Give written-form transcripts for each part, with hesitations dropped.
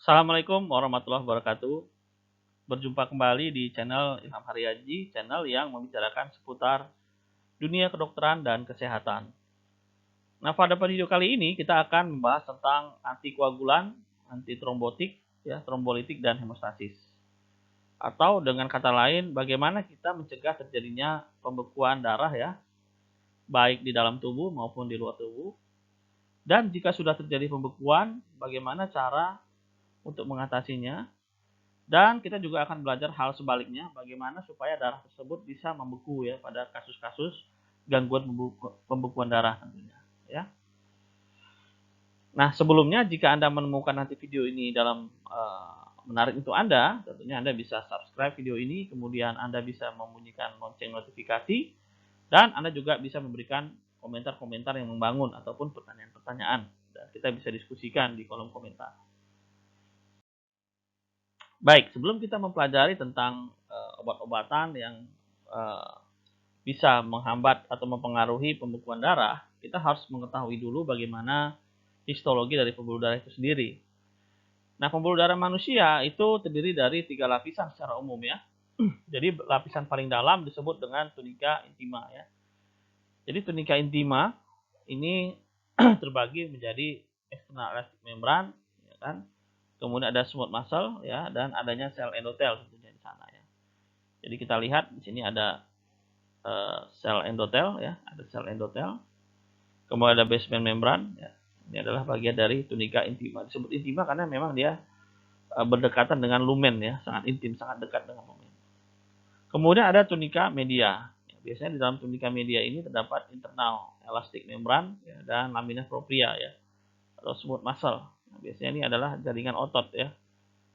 Assalamualaikum warahmatullahi wabarakatuh. Berjumpa kembali di channel Ilham Haryadi, channel yang membicarakan seputar dunia kedokteran dan kesehatan. Nah, pada video kali ini kita akan membahas tentang antikoagulan, antitrombotik, trombolitik dan hemostasis. Atau dengan kata lain, bagaimana kita mencegah terjadinya pembekuan darah baik di dalam tubuh maupun di luar tubuh. Dan jika sudah terjadi pembekuan, bagaimana cara untuk mengatasinya. Dan kita juga akan belajar hal sebaliknya, bagaimana supaya darah tersebut bisa membeku pada kasus-kasus gangguan pembekuan darah tentunya ya. Nah, sebelumnya jika Anda menemukan nanti video ini dalam menarik untuk Anda, tentunya Anda bisa subscribe video ini, kemudian Anda bisa membunyikan lonceng notifikasi, dan Anda juga bisa memberikan komentar-komentar yang membangun ataupun pertanyaan-pertanyaan, dan kita bisa diskusikan di kolom komentar. Baik, sebelum kita mempelajari tentang obat-obatan yang bisa menghambat atau mempengaruhi pembekuan darah, kita harus mengetahui dulu bagaimana histologi dari pembuluh darah itu sendiri. Nah, pembuluh darah manusia itu terdiri dari 3 lapisan secara umum ya. Jadi lapisan paling dalam disebut dengan tunika intima ya. Jadi tunika intima ini terbagi menjadi external elastic membrane ya kan. Kemudian ada smooth muscle ya, dan adanya sel endotel tentunya di sana ya. Jadi kita lihat di sini ada sel endotel ya, ada sel endotel. Kemudian ada basement membrane ya. Ini adalah bagian dari tunika intima. Disebut intima karena memang dia berdekatan dengan lumen ya, sangat intim, sangat dekat dengan lumen. Kemudian ada tunika media. Ya, biasanya di dalam tunika media ini terdapat internal elastic membrane ya, dan lamina propria ya, atau smooth muscle. Nah, biasanya ini adalah jaringan otot ya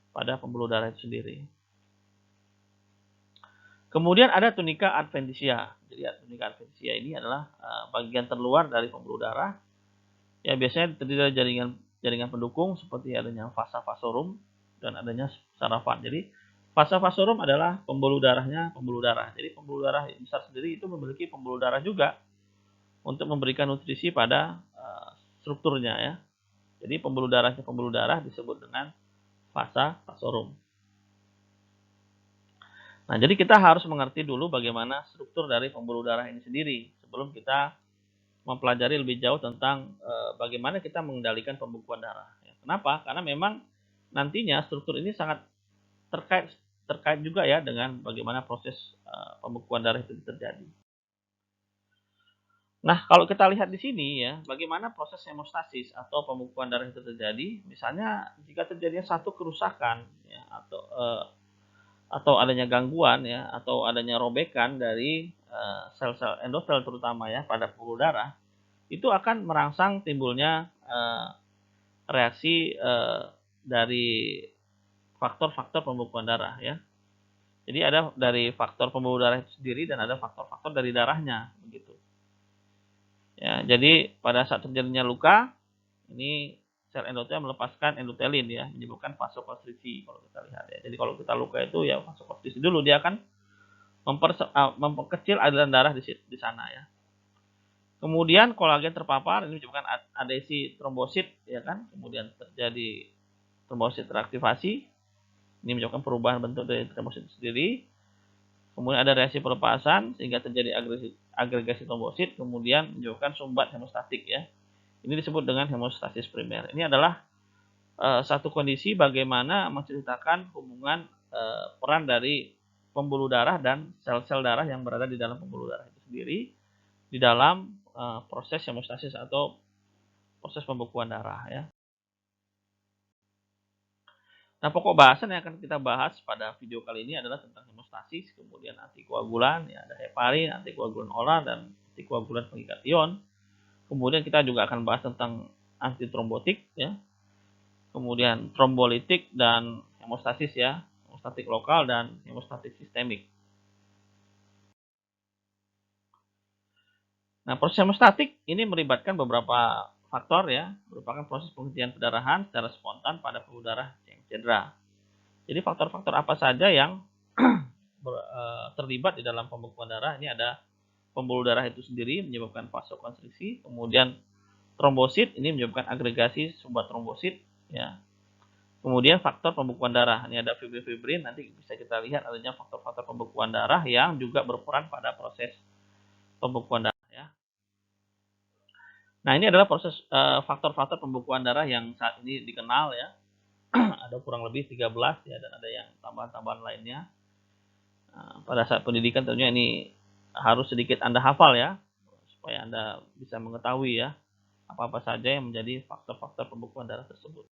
pada pembuluh darah itu sendiri. Kemudian ada tunika adventitia. Jadi tunika adventitia ini adalah bagian terluar dari pembuluh darah. Ya, biasanya terdiri dari jaringan pendukung seperti adanya vasa vasorum dan adanya sarafan. Jadi vasa vasorum adalah pembuluh darahnya pembuluh darah. Jadi pembuluh darah besar sendiri itu memiliki pembuluh darah juga untuk memberikan nutrisi pada strukturnya ya. Jadi pembuluh darah disebut dengan vasa vasorum. Nah, jadi kita harus mengerti dulu bagaimana struktur dari pembuluh darah ini sendiri sebelum kita mempelajari lebih jauh tentang bagaimana kita mengendalikan pembekuan darah. Kenapa? Karena memang nantinya struktur ini sangat terkait juga ya dengan bagaimana proses pembekuan darah itu terjadi. Nah, kalau kita lihat di sini ya, bagaimana proses hemostasis atau pembekuan darah itu terjadi. Misalnya jika terjadinya satu kerusakan ya, atau adanya gangguan ya, atau adanya robekan dari sel-sel endotel terutama ya pada pembuluh darah, itu akan merangsang timbulnya reaksi dari faktor-faktor pembekuan darah ya. Jadi ada dari faktor pembuluh darah itu sendiri dan ada faktor-faktor dari darahnya begitu. Ya, jadi pada saat terjadinya luka, ini sel endotel melepaskan endotelin ya, menyebabkan vasokonstriksi kalau kita lihat ya. Jadi kalau kita luka itu ya vasokonstriksi dulu, dia akan memperkecil aliran darah di sana ya. Kemudian kolagen terpapar, ini menyebabkan adesi trombosit ya kan. Kemudian terjadi trombosit teraktivasi. Ini menyebabkan perubahan bentuk dari trombosit sendiri. Kemudian ada reaksi pelepasan sehingga terjadi agregasi trombosit, kemudian menyebabkan sumbat hemostatik ya. Ini disebut dengan hemostasis primer. Ini adalah satu kondisi bagaimana menceritakan hubungan peran dari pembuluh darah dan sel-sel darah yang berada di dalam pembuluh darah itu sendiri di dalam proses hemostasis atau proses pembekuan darah ya. Nah, pokok bahasan yang akan kita bahas pada video kali ini adalah tentang hemostasis, kemudian antikoagulan, ya, ada heparin, antikoagulan oral, dan antikoagulan pengikat ion. Kemudian kita juga akan bahas tentang antitrombotik, ya, kemudian trombolitik dan hemostasis, ya, hemostatik lokal dan hemostatik sistemik. Nah, proses hemostatik ini melibatkan beberapa faktor, ya, merupakan proses penghentian pendarahan secara spontan pada pembuluh darah yang cedera. Jadi faktor-faktor apa saja yang terlibat di dalam pembekuan darah? Ini ada pembuluh darah itu sendiri menyebabkan vasokonstriksi, kemudian trombosit ini menyebabkan agregasi sumbat trombosit ya. Kemudian faktor pembekuan darah. Ini ada fibrin, nanti bisa kita lihat adanya faktor-faktor pembekuan darah yang juga berperan pada proses pembekuan darah ya. Nah, ini adalah proses faktor-faktor pembekuan darah yang saat ini dikenal ya. Ada kurang lebih 13 ya, dan ada yang tambahan-tambahan lainnya. Pada saat pendidikan tentunya ini harus sedikit Anda hafal ya, supaya Anda bisa mengetahui ya apa-apa saja yang menjadi faktor-faktor pembekuan darah tersebut.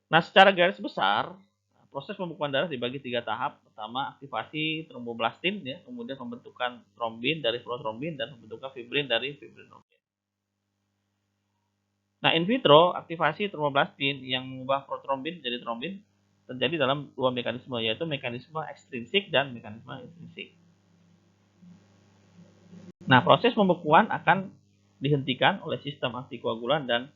Nah, secara garis besar, proses pembekuan darah dibagi 3 tahap. Pertama, aktivasi tromboblastin ya, kemudian pembentukan trombin dari protrombin dan pembentukan fibrin dari fibrinogen. Nah, in vitro, aktivasi tromboblastin yang mengubah protrombin menjadi trombin terjadi dalam 2 mekanisme, yaitu mekanisme ekstrinsik dan mekanisme intrinsik. Nah, proses pembekuan akan dihentikan oleh sistem antikoagulan dan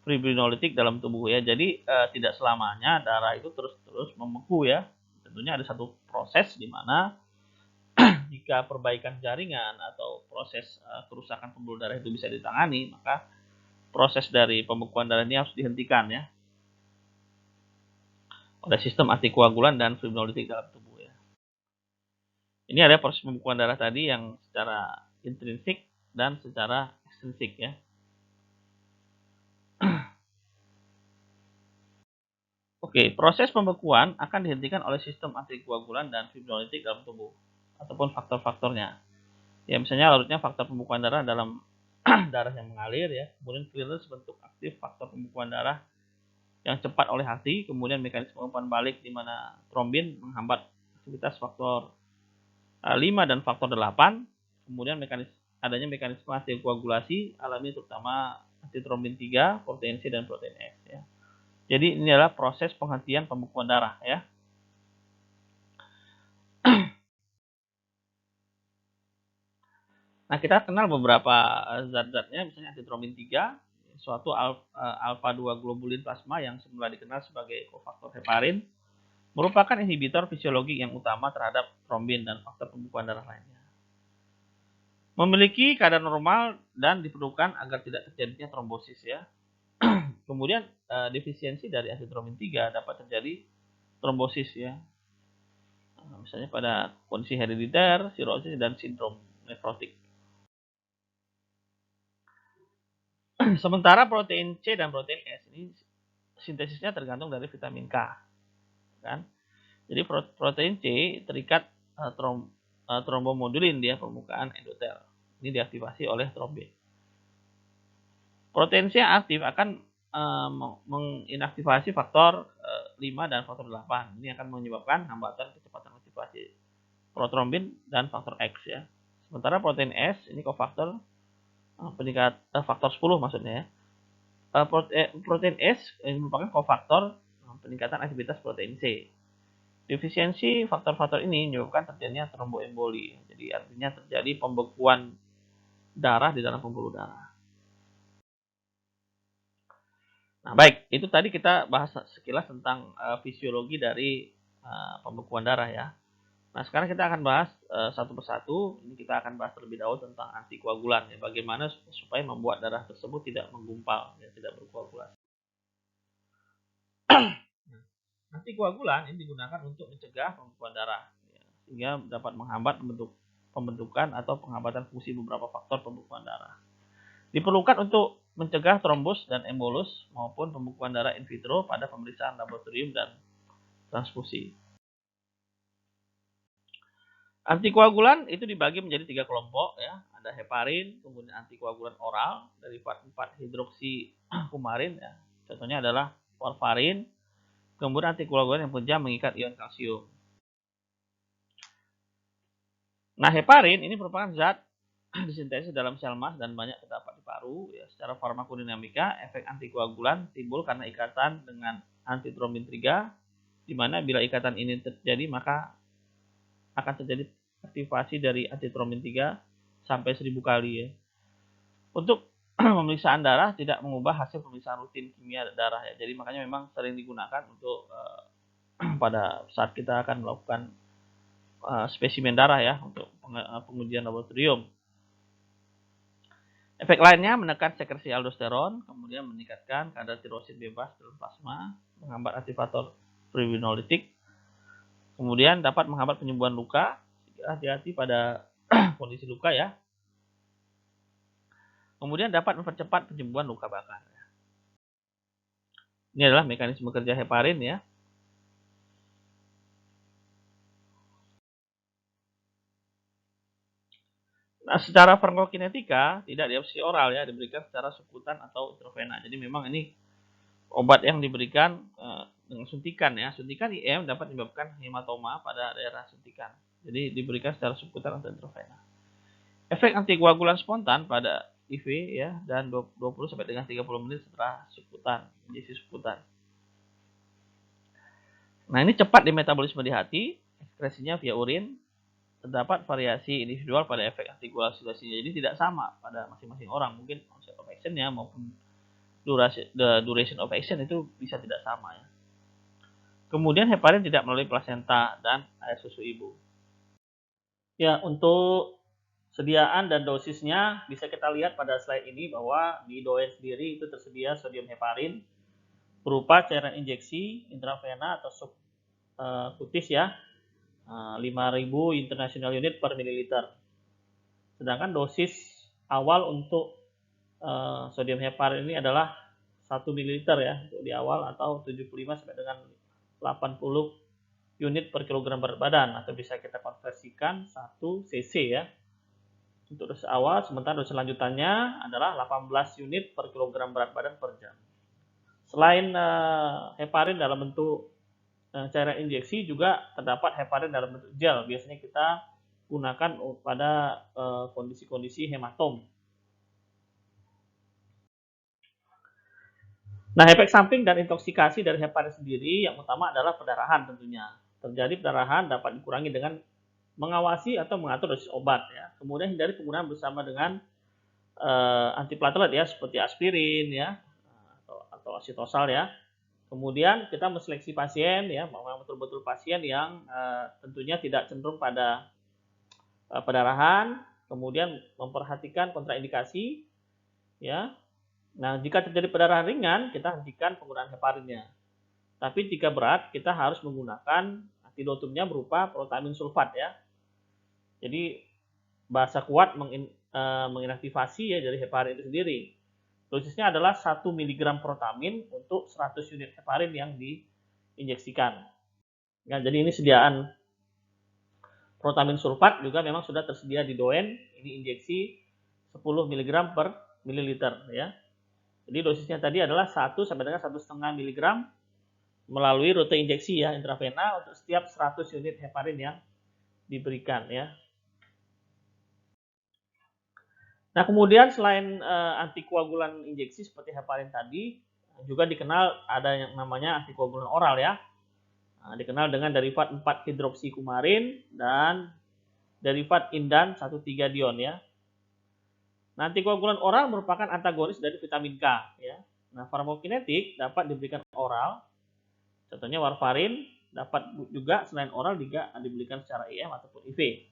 fibrinolitik dalam tubuh ya. Jadi tidak selamanya darah itu terus-terus membeku ya. Tentunya ada satu proses di mana jika perbaikan jaringan atau proses kerusakan pembuluh darah itu bisa ditangani, maka proses dari pembekuan darah ini harus dihentikan ya oleh sistem antikoagulan dan fibrinolitik dalam tubuh ya. Ini ada proses pembekuan darah tadi yang secara intrinsik dan secara ekstrinsik ya. Oke, proses pembekuan akan dihentikan oleh sistem antikoagulan dan fibrinolitik dalam tubuh ataupun faktor-faktornya. Ya, misalnya larutnya faktor pembekuan darah dalam darah yang mengalir ya, kemudian clearance bentuk aktif faktor pembekuan darah yang cepat oleh hati, kemudian mekanisme umpan balik di mana trombin menghambat aktivitas faktor 5 dan faktor 8, kemudian adanya mekanisme antikoagulasi alami terutama antitrombin 3, protein C dan protein S ya. Jadi ini adalah proses penghentian pembekuan darah ya. Nah, kita kenal beberapa zat-zatnya, misalnya antitrombin 3, suatu alfa 2 globulin plasma yang semula dikenal sebagai kofaktor heparin, merupakan inhibitor fisiologi yang utama terhadap trombin dan faktor pembekuan darah lainnya. Memiliki kadar normal dan diperlukan agar tidak terjadinya trombosis ya. Kemudian defisiensi dari antitrombin 3 dapat terjadi trombosis ya. Misalnya pada kondisi herediter, sirosis dan sindrom nefrotik. Sementara protein C dan protein S ini sintesisnya tergantung dari vitamin K, kan? Jadi protein C terikat trombomodulin dia permukaan endotel. Ini diaktifasi oleh trombin. Protein C yang aktif akan menginaktivasi faktor 5 dan faktor 8. Ini akan menyebabkan hambatan kecepatan aktivasi protrombin dan faktor X ya. Sementara protein S ini kofaktor peningkat faktor 10 maksudnya ya. Protein S merupakan kofaktor peningkatan aktivitas protein C. Defisiensi faktor-faktor ini menyebabkan terjadinya tromboemboli. Jadi artinya terjadi pembekuan darah di dalam pembuluh darah. Nah, baik, itu tadi kita bahas sekilas tentang fisiologi dari pembekuan darah ya. Nah, sekarang kita akan bahas satu persatu. Ini kita akan bahas terlebih dahulu tentang antikoagulan ya. Bagaimana supaya membuat darah tersebut tidak menggumpal, ya, tidak berkoagulasi. Antikoagulan ini digunakan untuk mencegah pembekuan darah, ya, sehingga dapat menghambat pembentukan atau penghambatan fungsi beberapa faktor pembekuan darah. Diperlukan untuk mencegah trombus dan embolus maupun pembekuan darah in vitro pada pemeriksaan laboratorium dan transfusi. Antikoagulan itu dibagi menjadi 3 kelompok ya. Ada heparin, kemudian antikoagulan oral dari 4 hidroksikumarin ya. Contohnya adalah warfarin, kemudian antikoagulan yang bekerja mengikat ion kalsium. Nah, heparin ini merupakan zat disintesis dalam sel emas dan banyak terdapat di paru ya. Secara farmakodinamika, efek antikoagulan timbul karena ikatan dengan antitrombin 3, di mana bila ikatan ini terjadi maka akan terjadi aktivasi dari antitrombin 3 sampai 1000 kali ya. Untuk pemeriksaan darah tidak mengubah hasil pemeriksaan rutin kimia darah ya. Jadi makanya memang sering digunakan untuk pada saat kita akan melakukan spesimen darah ya untuk pengujian laboratorium. Efek lainnya menekan sekresi aldosteron, kemudian meningkatkan kadar tirosin bebas dalam plasma, menghambat aktivator fibrinolitik, kemudian dapat menghambat penyembuhan luka. Hati-hati pada kondisi luka ya. Kemudian dapat mempercepat penyembuhan luka bakar. Ini adalah mekanisme kerja heparin ya. Nah, secara farmakokinetika tidak diopsi oral ya, diberikan secara subkutan atau intravena. Jadi memang ini obat yang diberikan dengan suntikan ya. Suntikan IM dapat menyebabkan hematoma pada daerah suntikan. Jadi diberikan secara subkutan atau intravena. Efek antikoagulan spontan pada IV ya, dan 20 sampai dengan 30 menit setelah subkutan, injeksi subkutan. Nah, ini cepat di metabolisme di hati, ekspresinya via urin. Terdapat variasi individual pada efek antikoagulasinya, jadi tidak sama pada masing-masing orang. Mungkin onset of action-nya maupun duration of action itu bisa tidak sama ya. Kemudian heparin tidak melalui plasenta dan air susu ibu. Ya, untuk sediaan dan dosisnya bisa kita lihat pada slide ini bahwa di DOEN sendiri itu tersedia sodium heparin berupa cairan injeksi intravena atau subkutis ya, 5.000 international unit per mililiter. Sedangkan dosis awal untuk sodium heparin ini adalah 1 ml ya untuk di awal, atau 75 sampai dengan 80 unit per kilogram berat badan, atau bisa kita konversikan 1 cc ya untuk dosis awal. Sementara dosis lanjutannya adalah 18 unit per kilogram berat badan per jam. Selain heparin dalam bentuk cairan injeksi, juga terdapat heparin dalam bentuk gel. Biasanya kita gunakan pada kondisi-kondisi hematom. Nah, efek samping dan intoksikasi dari heparin sendiri yang utama adalah perdarahan tentunya. Terjadi perdarahan dapat dikurangi dengan mengawasi atau mengatur dosis obat ya. Kemudian hindari penggunaan bersama dengan antiplatelet ya, seperti aspirin ya, atau asitosal ya. Kemudian kita menseleksi pasien ya, memang betul-betul pasien yang tentunya tidak cenderung pada perdarahan, kemudian memperhatikan kontraindikasi ya. Nah, jika terjadi perdarahan ringan, kita hentikan penggunaan heparinnya. Tapi jika berat, kita harus menggunakan antidotumnya berupa protamin sulfat ya. Jadi bahasa kuat menginaktivasi ya dari heparin itu sendiri. Dosisnya adalah 1 mg protamin untuk 100 unit heparin yang diinjeksikan. Nah, jadi ini sediaan protamin sulfat juga memang sudah tersedia di DOEN. Ini injeksi 10 mg per mililiter ya. Jadi dosisnya tadi adalah 1 sampai dengan 1,5 mg melalui rute injeksi ya, intravena, untuk setiap 100 unit heparin yang diberikan ya. Nah, kemudian selain antikoagulan injeksi seperti heparin tadi, juga dikenal ada yang namanya antikoagulan oral ya. Nah, dikenal dengan derivat 4-hidroksikumarin dan derivat indan 1,3-dion ya. Nah, antikoagulan oral merupakan antagonis dari vitamin K ya. Nah, farmakokinetik dapat diberikan oral. Contohnya warfarin dapat juga selain oral juga diberikan secara IM ataupun IV.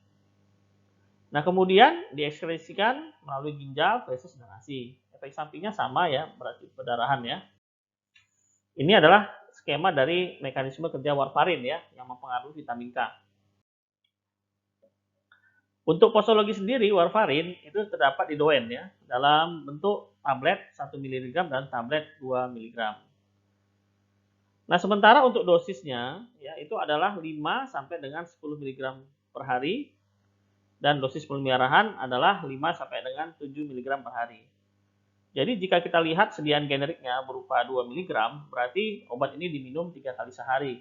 Nah, kemudian diekskresikan melalui ginjal, feses, dan ASI. Efek sampingnya sama ya, berarti perdarahan ya. Ini adalah skema dari mekanisme kerja warfarin ya, yang mempengaruhi vitamin K. Untuk posologi sendiri, warfarin itu terdapat di DOEN ya, dalam bentuk tablet 1 mg dan tablet 2 mg. Nah, sementara untuk dosisnya ya itu adalah 5 sampai dengan 10 mg per hari, dan dosis pemeliharaan adalah 5 sampai dengan 7 mg per hari. Jadi jika kita lihat sediaan generiknya berupa 2 mg, berarti obat ini diminum 3 kali sehari.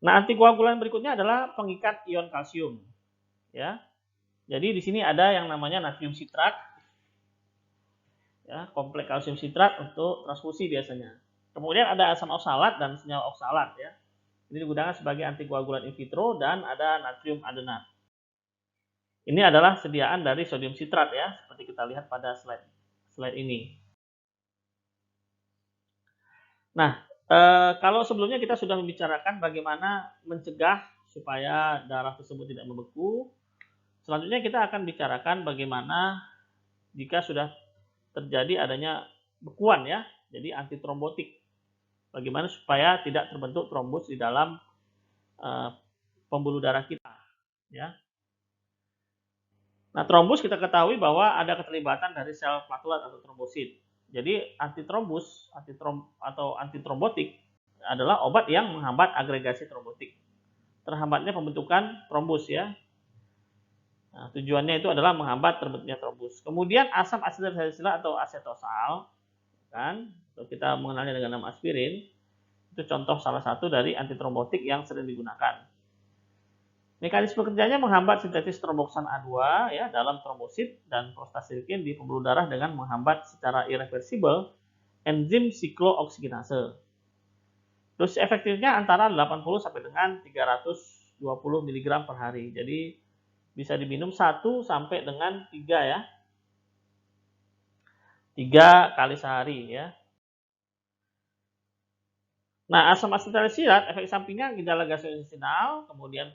Nah, antikoagulan berikutnya adalah pengikat ion kalsium. Ya. Jadi di sini ada yang namanya natrium sitrat. Ya, kompleks kalsium sitrat untuk transfusi biasanya. Kemudian ada asam oksalat dan senyawa oksalat ya. Ini digunakan sebagai antikoagulan in vitro, dan ada natrium adenat. Ini adalah sediaan dari sodium sitrat ya, seperti kita lihat pada slide ini. Nah, kalau sebelumnya kita sudah membicarakan bagaimana mencegah supaya darah tersebut tidak membeku. Selanjutnya kita akan bicarakan bagaimana jika sudah terjadi adanya bekuan ya, jadi antitrombotik. Bagaimana supaya tidak terbentuk trombus di dalam pembuluh darah kita ya. Nah, trombus kita ketahui bahwa ada keterlibatan dari sel platelet atau trombosit. Jadi antitrombus atau antitrombotik adalah obat yang menghambat agregasi trombotik. Terhambatnya pembentukan trombus ya. Nah, tujuannya itu adalah menghambat terbentuknya trombus. Kemudian asam asetil salisilat atau asetosal, kan? Kalau kita mengenalnya dengan nama aspirin, itu contoh salah satu dari antitrombotik yang sering digunakan. Mekanisme kerjanya menghambat sintesis tromboksan A2 ya dalam trombosit dan prostasilkin di pembuluh darah dengan menghambat secara irreversibel enzim siklooksigenase. Dosis efektifnya antara 80 sampai dengan 320 mg per hari. Jadi bisa diminum 1 sampai dengan 3 ya. 3 kali sehari ya. Nah, asam asetilsilat efek sampingnya gejala gastrointestinal, kemudian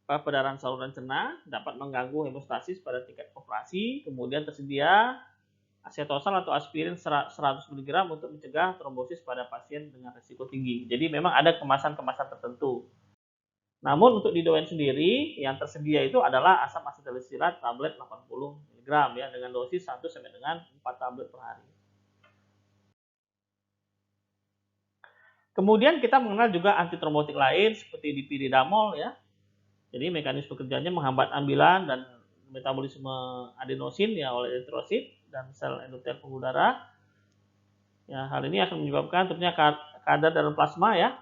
perdarahan saluran cerna, dapat mengganggu hemostasis pada tingkat operasi, kemudian tersedia asetosal atau aspirin 100 mg untuk mencegah trombosis pada pasien dengan risiko tinggi. Jadi memang ada kemasan-kemasan tertentu. Namun untuk di DON sendiri yang tersedia itu adalah asam asetilsilat tablet 80 mg ya dengan dosis 1 sampai dengan 4 tablet per hari. Kemudian kita mengenal juga antitrombotik lain seperti dipiridamol ya. Jadi mekanisme kerjanya menghambat ambilan dan metabolisme adenosin ya oleh eritrosit dan sel endotel pembuluh darah. Ya, hal ini akan menyebabkan tentunya kadar dalam plasma ya.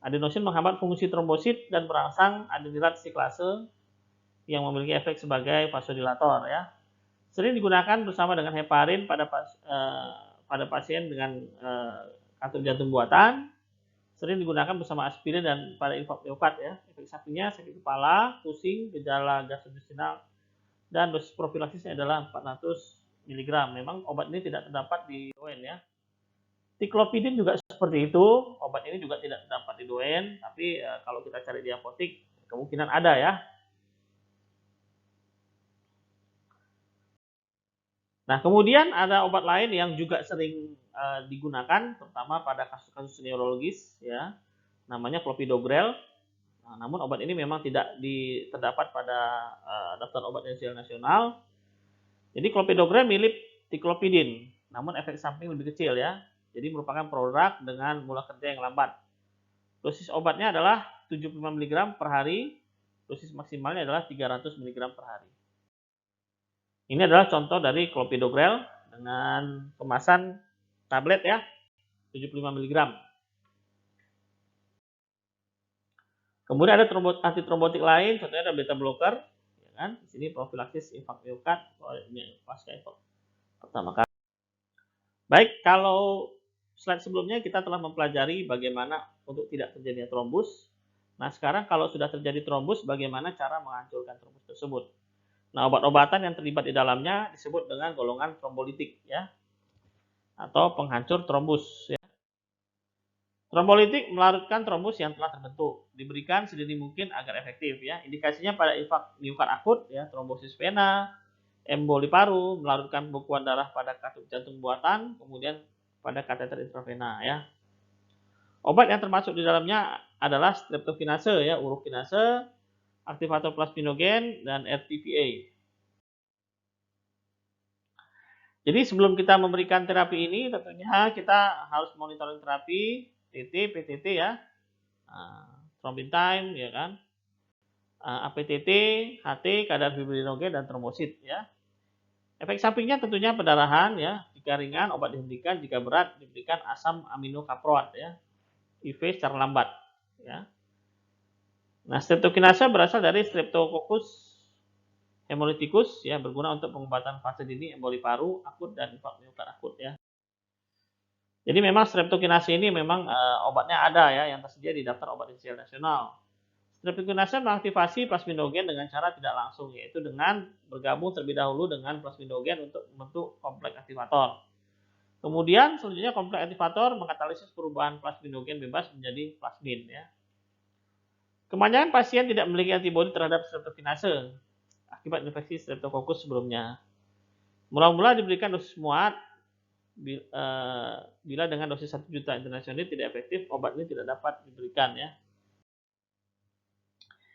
Adenosin menghambat fungsi trombosit dan merangsang adenilat siklase yang memiliki efek sebagai vasodilator ya. Sering digunakan bersama dengan heparin pada pasien dengan kanker jantung buatan. Sering digunakan bersama aspirin dan pada infark miokard ya. Efek sampingnya sakit kepala, pusing, gejala gastrointestinal, dan dosis profilaksisnya adalah 400 mg. Memang obat ini tidak terdapat di DON ya. Tiklopidin juga seperti itu, obat ini juga tidak terdapat di DON, tapi kalau kita cari di apotek kemungkinan ada ya. Nah, kemudian ada obat lain yang juga sering digunakan, terutama pada kasus-kasus neurologis, ya, namanya clopidogrel. Nah, namun obat ini memang tidak terdapat pada daftar obat esensial nasional. Jadi clopidogrel mirip tiklopidin, namun efek samping lebih kecil ya. Jadi merupakan produk dengan mula kerja yang lambat. Dosis obatnya adalah 75 mg per hari, dosis maksimalnya adalah 300 mg per hari. Ini adalah contoh dari clopidogrel dengan kemasan tablet ya, 75 mg. Kemudian ada antitrombotik lain, contohnya ada beta blocker, ya kan? Di sini profilaksis infark miokard pasca infark pertama kali. Baik, kalau slide sebelumnya kita telah mempelajari bagaimana untuk tidak terjadinya trombus. Nah, sekarang kalau sudah terjadi trombus, bagaimana cara menghancurkan trombus tersebut? Nah, obat-obatan yang terlibat di dalamnya disebut dengan golongan trombolitik ya, atau penghancur trombus ya. Trombolitik melarutkan trombus yang telah terbentuk, diberikan sedini mungkin agar efektif ya. Indikasinya pada infark miokard akut ya, trombosis vena, emboli paru, melarutkan pembekuan darah pada katup jantung buatan, kemudian pada kateter intravena ya. Obat yang termasuk di dalamnya adalah streptokinase ya, urokinase, aktivator plasminogen, dan RTPA. Jadi sebelum kita memberikan terapi ini, tentunya kita harus monitoring terapi TT, PTT ya, thrombin time ya kan, APTT, HT, kadar fibrinogen dan trombosit ya. Efek sampingnya tentunya pendarahan ya, jika ringan obat dihentikan, jika berat diberikan asam aminokaproat ya, IV secara lambat ya. Nah, streptokinase berasal dari Streptococcus hemolyticus ya, berguna untuk pengobatan fase dini emboli paru akut dan infark miokard akut ya. Jadi memang streptokinase ini memang obatnya ada ya yang tersedia di daftar obat esensial nasional. Streptokinase mengaktifasi plasminogen dengan cara tidak langsung, yaitu dengan bergabung terlebih dahulu dengan plasminogen untuk membentuk kompleks aktivator. Kemudian selanjutnya kompleks aktivator mengkatalisis perubahan plasminogen bebas menjadi plasmin ya. Kebanyakan pasien tidak memiliki antibodi terhadap streptokinase. akibat infeksi Streptococcus sebelumnya. Mula-mula diberikan dosis muat bila dengan dosis 1 juta international unit tidak efektif, obat ini tidak dapat diberikan ya.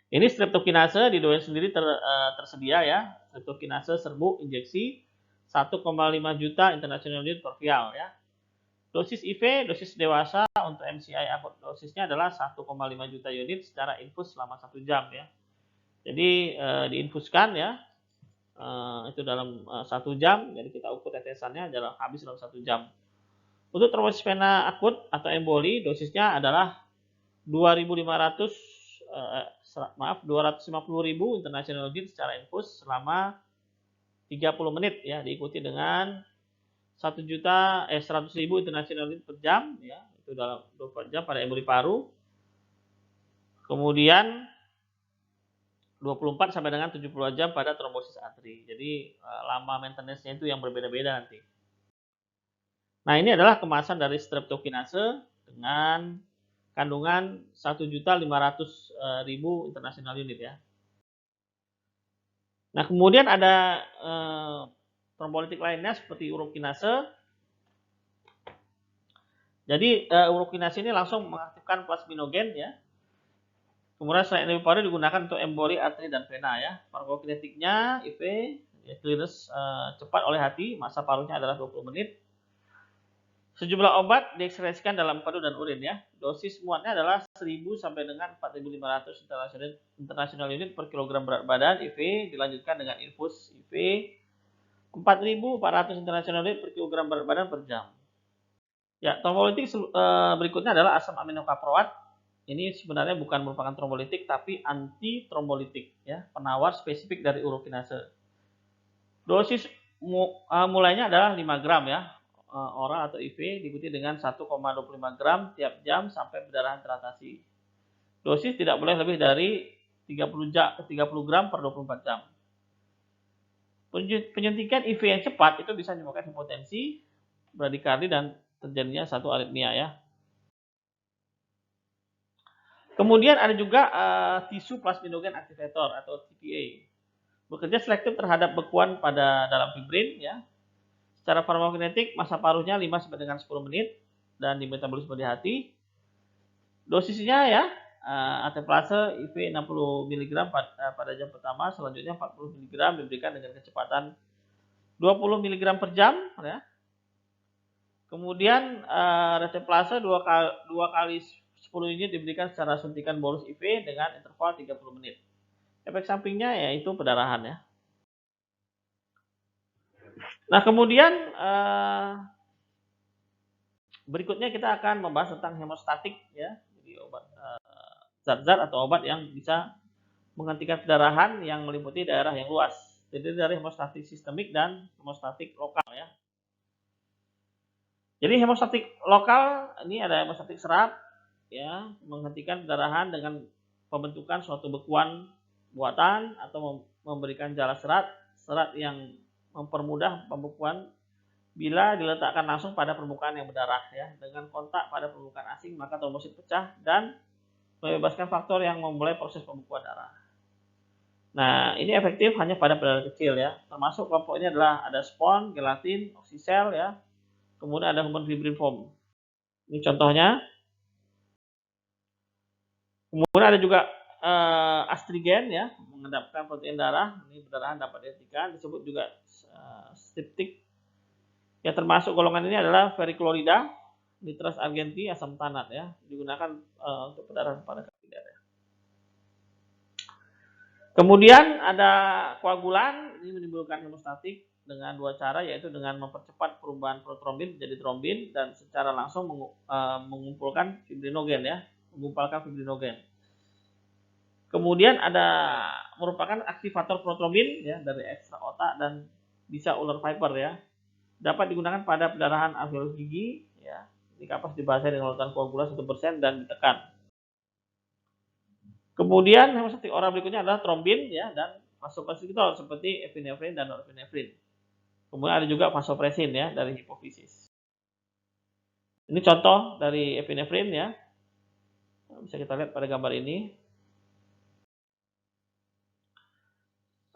Ini streptokinase di dosen sendiri tersedia ya. Streptokinase serbuk injeksi 1,5 juta international unit per vial ya. Dosis IV, dosis dewasa untuk MCI akut dosisnya adalah 1,5 juta unit secara infus selama 1 jam ya. Jadi diinfuskan ya. Itu dalam 1 jam, jadi kita ukur tetesannya adalah habis dalam 1 jam. Untuk trombosis vena akut atau emboli, dosisnya adalah 250.000 international unit secara infus selama 30 menit ya, diikuti dengan 100.000 international unit per jam ya, itu dalam 24 jam pada emboli paru. Kemudian 24 sampai dengan 70 jam pada trombosis arteri. Jadi lama maintenance-nya itu yang berbeda-beda nanti. Nah, ini adalah kemasan dari streptokinase dengan kandungan 1.500.000 international unit ya. Nah, kemudian ada trombolitik lainnya seperti urokinase. Jadi urokinase ini langsung mengaktifkan plasminogen ya. Kemudian selain emboli paru digunakan untuk emboli arteri dan vena ya. Farmakokinetiknya IV ya, clearance cepat oleh hati, masa parunya adalah 20 menit. Sejumlah obat diekskresikan dalam padu dan urin ya. Dosis muatnya adalah 1000 sampai dengan 4500 international unit per kilogram berat badan IV, dilanjutkan dengan infus IV 4400 international unit per kilogram berat badan per jam. Ya, trombolitik berikutnya adalah asam aminokaproat. Ini sebenarnya bukan merupakan trombolitik tapi anti trombolitik ya, penawar spesifik dari urokinase. Dosis mulainya adalah 5 gram ya. Oral atau IV diikuti dengan 1,25 gram tiap jam sampai perdarahan teratasi. Dosis tidak boleh lebih dari 30 gram per 24 jam. Penyuntikan IV yang cepat itu bisa menyebabkan hipotensi, bradikardi dan terjadinya satu aritmia ya. Kemudian ada juga tisu plasminogen activator atau TPA. Bekerja selektif terhadap bekuan pada dalam fibrin ya. Secara farmakokinetik, masa paruhnya 5 sampai dengan 10 menit dan di metabolisme di hati. Dosisnya ya, ateplase IV 60 mg pada jam pertama, selanjutnya 40 mg diberikan dengan kecepatan 20 mg per jam ya. Kemudian reteplase 2 kali 10 unit diberikan secara suntikan bolus IV dengan interval 30 menit. Efek sampingnya yaitu pendarahan ya. Nah, kemudian berikutnya kita akan membahas tentang hemostatik ya. Jadi obat zat-zat atau obat yang bisa menghentikan pendarahan yang meliputi daerah yang luas. Jadi dari hemostatik sistemik dan hemostatik lokal ya. Jadi hemostatik lokal ini ada hemostatik serat ya, menghentikan pendarahan dengan pembentukan suatu bekuan buatan atau memberikan jala serat yang mempermudah pembekuan bila diletakkan langsung pada permukaan yang berdarah ya. Dengan kontak pada permukaan asing maka trombosit pecah dan membebaskan faktor yang memulai proses pembekuan darah. Nah, ini efektif hanya pada perdarahan kecil ya. Termasuk kelompok ini adalah ada spon, gelatin, oksisel ya. Kemudian ada human fibrin foam. Ini contohnya. Kemudian ada juga astrigen ya, mengendapkan protein darah. Ini perdarahan dapat dihentikan, disebut juga stiptik. Yang termasuk golongan ini adalah veriklorida, nitras argenti, asam tanat ya, digunakan untuk perdarahan pada kapilier ya. Kemudian ada koagulan, ini menimbulkan hemostatik dengan 2 cara, yaitu dengan mempercepat perubahan protrombin menjadi trombin dan secara langsung mengumpulkan fibrinogen ya, mengumpulkan fibrinogen. Kemudian ada merupakan aktivator protrombin ya dari ekstra otak dan bisa ular viper ya. Dapat digunakan pada pendarahan alveolus gigi ya. Ini kapas dibasahi dengan larutan koagula 1% dan ditekan. Kemudian hemostatik oral berikutnya adalah trombin ya dan vasokonstriktor seperti epinefrin dan norepinefrin. Kemudian ada juga vasopresin ya dari hipofisis. Ini contoh dari epinefrin ya. Bisa kita lihat pada gambar ini.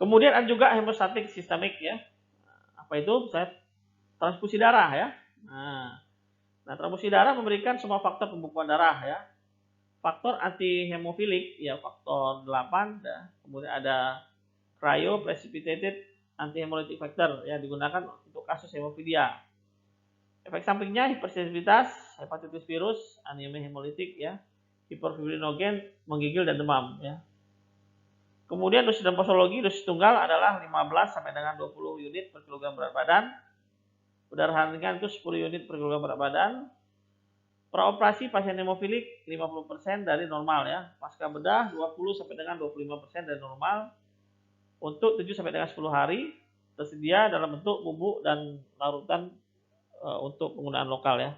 Kemudian ada juga hemostatik sistemik ya. Apa itu? Saya transfusi darah ya. Nah, transfusi darah memberikan semua faktor pembekuan darah ya. Faktor anti hemofilik ya faktor 8 ya. Kemudian ada cryo precipitated anti hemolytic factor ya digunakan untuk kasus hemofilia. Efek sampingnya hipersensitivitas, hepatitis virus, anemia hemolitik ya, hiperfibrinogen, menggigil dan demam ya. Kemudian dosis dan posologi, dosis tunggal adalah 15 sampai dengan 20 unit per kilogram berat badan. Udara ringan itu 10 unit per kilogram berat badan. Praoperasi pasien hemofilik 50% dari normal ya. Pasca bedah 20 sampai dengan 25% dari normal. Untuk 7 sampai dengan 10 hari tersedia dalam bentuk bubuk dan larutan untuk penggunaan lokal ya.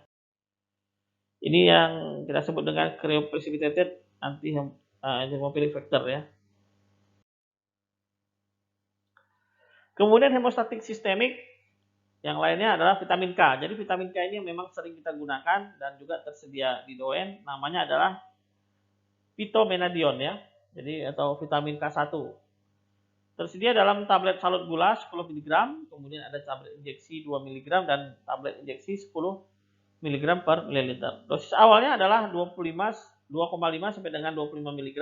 Ini yang kita sebut dengan cryoprecipitated anti hemophilic factor ya. Kemudian hemostatik sistemik yang lainnya adalah vitamin K. Jadi vitamin K ini memang sering kita gunakan dan juga tersedia di DON. Namanya adalah phytomenadion ya. Jadi atau vitamin K1. Tersedia dalam tablet salut gula 10 mg, kemudian ada tablet injeksi 2 mg dan tablet injeksi 10 mg per mililiter. Dosis awalnya adalah 2,5 sampai dengan 25 mg.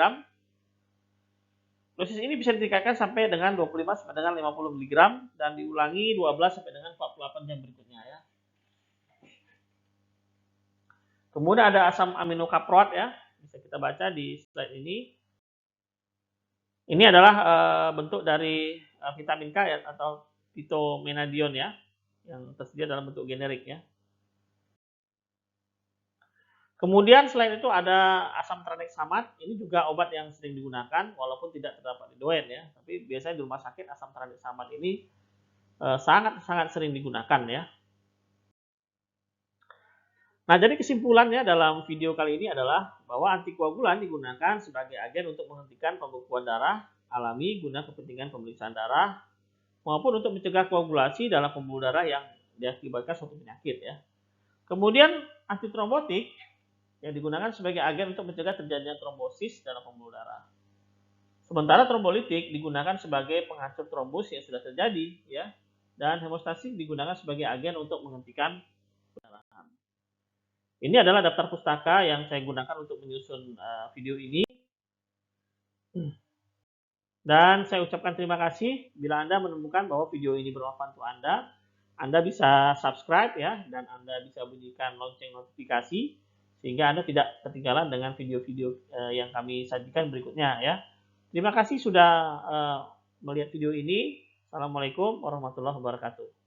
Dosis ini bisa ditingkatkan sampai dengan 25 sampai dengan 50 mg dan diulangi 12 sampai dengan 48 jam berikutnya ya. Kemudian ada asam aminokaproat ya, bisa kita baca di slide ini. Ini adalah bentuk dari vitamin K ya, atau phytomenadion ya, yang tersedia dalam bentuk generik ya. Kemudian selain itu ada asam tranexamat, ini juga obat yang sering digunakan walaupun tidak terdapat di DON ya, tapi biasanya di rumah sakit asam tranexamat ini sangat sering digunakan ya. Nah, jadi kesimpulannya dalam video kali ini adalah bahwa antikoagulan digunakan sebagai agen untuk menghentikan pembekuan darah alami guna kepentingan pemeriksaan darah maupun untuk mencegah koagulasi dalam pembuluh darah yang diakibatkan suatu penyakit ya. Kemudian antitrombotik yang digunakan sebagai agen untuk mencegah terjadinya trombosis dalam pembuluh darah. Sementara trombolitik digunakan sebagai penghancur trombus yang sudah terjadi ya. Dan hemostatik digunakan sebagai agen untuk menghentikan pendarahan. Ini adalah daftar pustaka yang saya gunakan untuk menyusun video ini. Dan saya ucapkan terima kasih bila Anda menemukan bahwa video ini bermanfaat untuk Anda. Anda bisa subscribe ya, dan Anda bisa bunyikan lonceng notifikasi sehingga Anda tidak ketinggalan dengan video-video yang kami sajikan berikutnya ya. Terima kasih sudah melihat video ini. Assalamualaikum warahmatullahi wabarakatuh.